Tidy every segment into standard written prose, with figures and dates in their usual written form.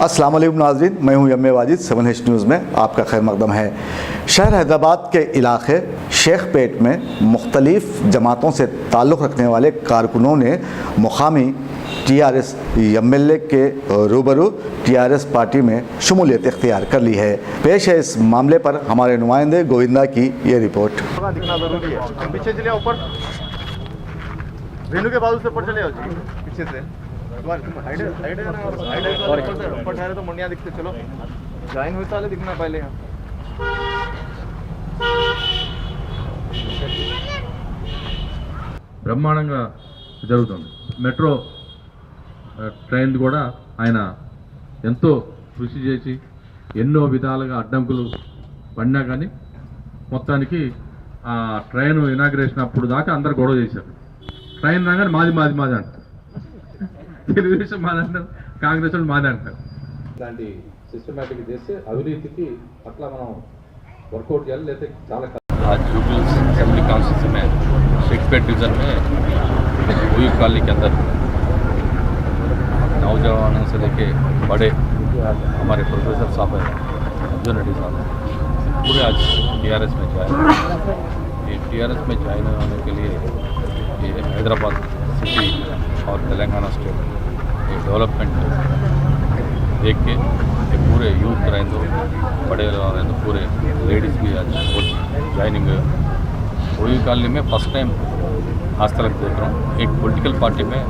अस्सलाम वालेकुम नाज़रीन, मैं हूं यम्मे वाजिद। 7H न्यूज़ में आपका खैर मकदम है। शहर हैदराबाद के इलाके शेखपेट में मुख्तलिफ जमातों से ताल्लुक़ रखने वाले कारकुनों ने मुकामी TRS MLA के रूबरू TRS पार्टी में शमूलियत इख्तियार कर ली है। पेश है इस मामले पर हमारे नुमाइंदे गोविंदा की ये रिपोर्ट। दिखना ज़रूरी है। पीछे चले ऊपर, रेनू के बाजू से ऊपर चले आओ जी, पीछे से ऊपर ठहरे तो मुंडियाँ दिखते। चलो ज्वाइन हुई साले दिखना पहले यहाँ। బ్రహ్మాండంగా జరుగుతుంది. మెట్రో ట్రైన్ కూడా ఆయన ఎంతో కృషి చేసి ఎన్నో విధాలుగా అడ్డంకులు పడినా కానీ మొత్తానికి ఆ ట్రైన్ ఇనాగ్రేషన్ అప్పుడు దాకా అందరు గొడవ చేశారు. ట్రైన్ రాగానే మాది మాది మాది అంటారు, తెలుగుదేశం మాది అంటారు, కాంగ్రెస్ వాళ్ళు మాది అంటారు. ఇలాంటి సిస్టమేటిక్ చేస్తే అవినీతికి అట్లా మనం వర్కౌట్ చేయాలి. లేకపోతే చాలా आज जुबली असेंबली काउंसिल में शेखपेट डिवीज़न में वही कॉलोनी के अंदर नौजवानों से लेके बड़े हमारे प्रोफेसर साहब हैं, अर्जुन रेड्डी साहब, पूरे आज TRS में ज्वाइन। ये TRS में ज्वाइन होने के लिए ये हैदराबाद सिटी और तेलंगाना स्टेट ये डेवलपमेंट देख के ये पूरे यूथ रहें तो बड़े रहें तो पूरे लेडीज़ भी आज ज्वाइनिंग वही कॉलोनी में फर्स्ट टाइम आज तक देख रहा हूँ। एक पॉलिटिकल पार्टी में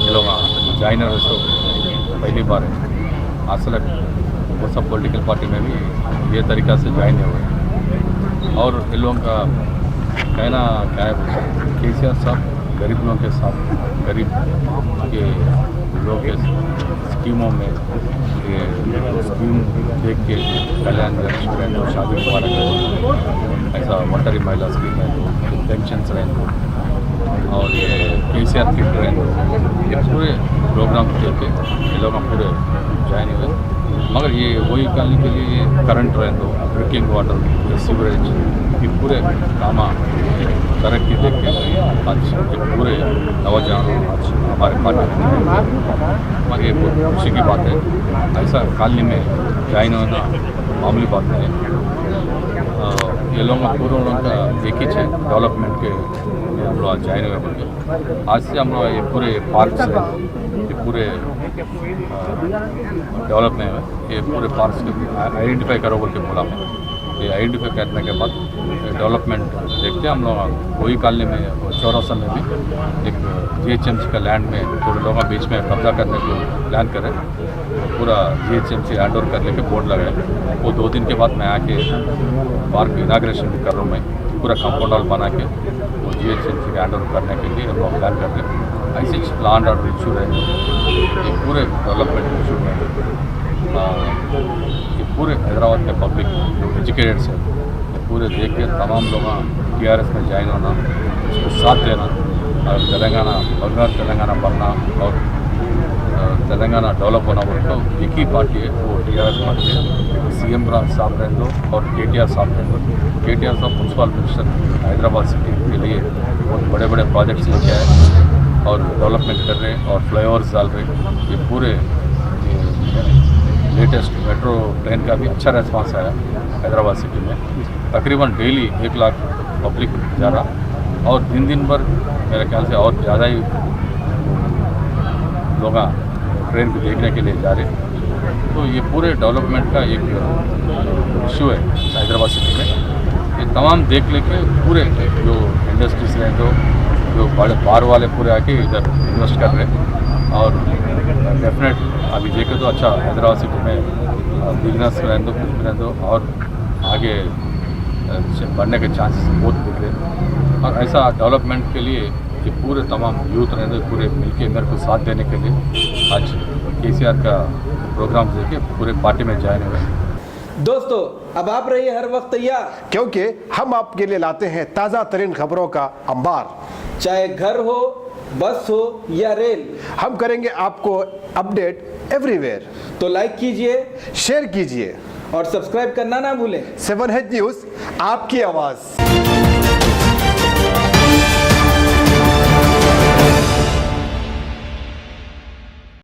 ये लोग ज्वाइनर तो पहली बार है। आज तक वो सब पॉलिटिकल पार्टी में भी ये तरीक़ा से ज्वाइन हुए और इन लोगों का कहना क्या है, KCR साहब गरीब लोगों के साथ गरीब के लोगों के स्कीमों में ये स्कीम देख के कल्याण रेस्टोरेंट और शादी मुबारक ऐसा वंटरी महिला स्कीम है तो पेंशन रहें और ये KCR किट रहें ये पूरे प्रोग्राम देख के ये लोग पूरे ज्वाइन हुए। मगर ये वही कॉलोनी के लिए करंट रहें तो ड्रिंकिंग वाटर सीवरेज ये पूरे काम तरक्की देख के आज ये पूरे नौजवान आज हमारे पार्टी में ये बहुत खुशी की बात है। ऐसा कॉलोनी में ज्वाइन होना मामूली बात नहीं है। ये लोग पूरे लोगों का एक ही है डेवलपमेंट के हम लोग ज्वाइन हुए बोल के आज से हम लोग ये पूरे पार्क से ये पूरे डेवलपमेंट है। ये पूरे पार्क आइडेंटिफाई करो बोल के बोला मैं। ये आइडेंटिफाई करने के बाद डेवलपमेंट देखते हम लोग वही कॉलोनी में चौरासा में भी एक GHMC का लैंड में थोड़े लोगों बीच में कब्जा करने को प्लान करें। पूरा GHMC हैंड ओवर करने के बोर्ड लगाए। वो 2 दिन के बाद मैं आके पार्क इनाग्रेशन भी कर रहा हूँ। मैं पूरा कंपाउंड हॉल बना के वो GHMC का हैंड ओवर करने के लिए हम लोग प्लान कर रहे हैं। ऐसे लॉ एंड ऑर्डर इशू है, ये पूरे डेवलपमेंट इशू में ये पूरे हैदराबाद के पब्लिक जो एजुकेटेड्स है ये पूरे देख के तमाम लोग TRS में ज्वाइन होना उसको साथ देना और तेलंगाना बंगाल तेलंगाना बनना और तेलंगाना डेवलप होना बोल तो एक ही पार्टी है वो TRS पार्टी है। CM साहब रहें दो और KTR साहब रहें दो। KTR साहब म्यूनसिपल मिनिस्टर हैदराबाद सिटी के लिए बहुत बड़े बड़े प्रोजेक्ट्स लेके आए और डेवलपमेंट कर रहे हैं और फ्लाईओवर्स डाल रहे हैं। ये पूरे लेटेस्ट मेट्रो ट्रेन का भी अच्छा रेस्पॉन्स आया हैदराबाद सिटी में। तकरीबन डेली 1 लाख पब्लिक जा रहा और दिन भर मेरे ख्याल से और ज़्यादा ही लोग ट्रेन को देखने के लिए जा रहे। तो ये पूरे डेवलपमेंट का एक इशू है हैदराबाद सिटी में। ये तमाम देख लेके पूरे जो इंडस्ट्रीज हैं जो बड़े बाहर वाले पूरे आके इधर इन्वेस्ट कर रहे हैं और डेफिनेट अभी देखे तो अच्छा हैदराबाद सिटी में बिजनेस रहें दो और आगे बढ़ने के चांसेस बहुत दिख रहे हैं। और ऐसा डेवलपमेंट के लिए ये पूरे तमाम यूथ रहें पूरे मिलके मेरे को साथ देने के लिए आज KCR का प्रोग्राम देके पूरे पार्टी में ज्वाइन हुए। दोस्तों अब आप रहिए हर वक्त तैयार, क्योंकि हम आपके लिए लाते हैं ताज़ा तरीन खबरों का अंबार। चाहे घर हो, बस हो या रेल, हम करेंगे आपको अपडेट एवरीवेयर। तो लाइक कीजिए, शेयर कीजिए और सब्सक्राइब करना ना भूलें। 7H न्यूज़, आपकी आवाज़।